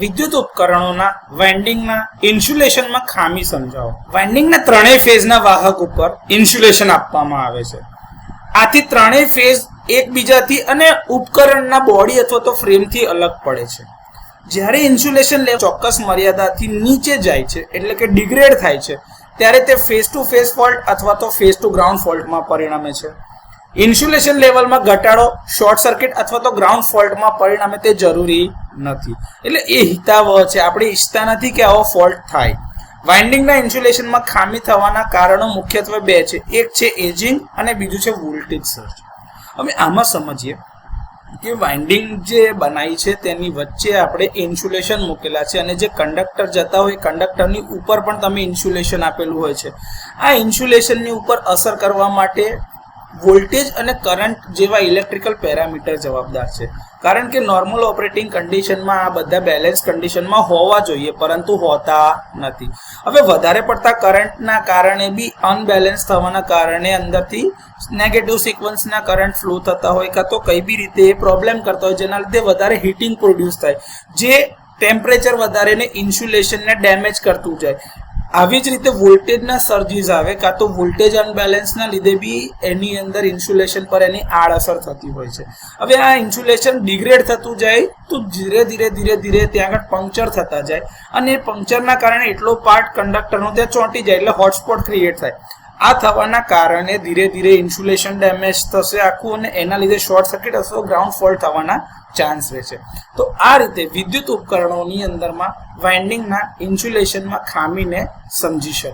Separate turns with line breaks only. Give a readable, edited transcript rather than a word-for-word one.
વિદ્યુત ઉપકરણોના વાઇન્ડિંગના ઇન્સ્યુલેશનમાં ખામી સમજાવો. વાઇન્ડિંગના ત્રણેય ફેઝના વાહક ઉપર ઇન્સ્યુલેશન આપવામાં આવે છે. આથી ત્રણેય ફેઝ એકબીજાથી અને ઉપકરણના બોડી અથવા તો ફ્રેમથી અલગ પડે છે. જ્યારે ઇન્સ્યુલેશન ચોક્કસ મર્યાદાથી નીચે જાય છે એટલે કે ડિગ્રેડ થાય છે ત્યારે તે ફેસ ટુ ફેસ ફોલ્ટ અથવા તો ફેસ ટુ ગ્રાઉન્ડ ફોલ્ટમાં પરિણમે છે. ઇન્સ્યુલેશન લેવલમાં ઘટાડો શોર્ટ સર્કિટ અથવા તો ગ્રાઉન્ડ ફોલ્ટમાં પરિણમે તે જરૂરી નથી. એટલે એ હિતાવહ છે, આપણે ઈચ્છતા નથી કે આવો ફોલ્ટ થાય. વાઇન્ડિંગના ઇન્સ્યુલેશનમાં ખામી થવાના કારણો મુખ્યત્વે બે છે. એક છે એજિંગ અને બીજું છે વોલ્ટેજ સર્જ. હવે આમાં સમજીએ કે વાઇન્ડિંગ જે બનાવી છે તેની વચ્ચે આપણે ઇન્સ્યુલેશન મૂકેલા છે અને જે કંડક્ટર જતા હોય કંડક્ટરની ઉપર પણ તમે ઇન્સ્યુલેશન આપેલું હોય છે. આ ઇન્સ્યુલેશનની ઉપર અસર કરવા માટે વોલ્ટેજ અને કરંટ જેવા ઇલેક્ટ્રિકલ પેરામીટર જવાબદાર છે. કારણ કે નોર્મલ ઓપરેટિંગ કન્ડિશનમાં આ બધા બેલેન્સ કન્ડિશનમાં હોવા જોઈએ પરંતુ હોતા નથી. હવે વધારે પડતા કરંટના કારણે બી અનબેલેન્સ થવાના કારણે અંદરથી નેગેટિવ સિક્વન્સના કરંટ ફ્લો થતા હોય કાં તો કઈ બી રીતે પ્રોબ્લેમ કરતા હોય જેના લીધે વધારે હીટિંગ પ્રોડ્યુસ થાય જે ટેમ્પરેચર વધારેને ઇન્સ્યુલેશનને ડેમેજ કરતું જાય. આવી જ રીતે વોલ્ટેજના સર્જીસ આવે કાં તો વોલ્ટેજ અનબેલેન્સના લીધે બી એની અંદર ઇન્સ્યુલેશન પર એની આડઅસર થતી હોય છે. હવે આ ઇન્સ્યુલેશન ડિગ્રેડ થતું જાય તો ધીરે ધીરે ત્યાં આગળ પંક્ચર થતા જાય અને પંક્ચરના કારણે એટલો પાર્ટ કંડક્ટરનો ત્યાં ચોંટી જાય એટલે હોટસ્પોટ ક્રિએટ થાય. આ થવાના કારણે ધીરે ધીરે ઇન્સ્યુલેશન ડેમેજ થશે આખું અને એના લીધે શોર્ટ સર્કિટ અથવા ગ્રાઉન્ડ ફોલ્ટ થવાના ચાન્સ રહે છે. તો આ રીતે વિદ્યુત ઉપકરણોની અંદરમાં વાઇન્ડિંગના ઇન્સ્યુલેશનમાં ખામીને સમજી શકો.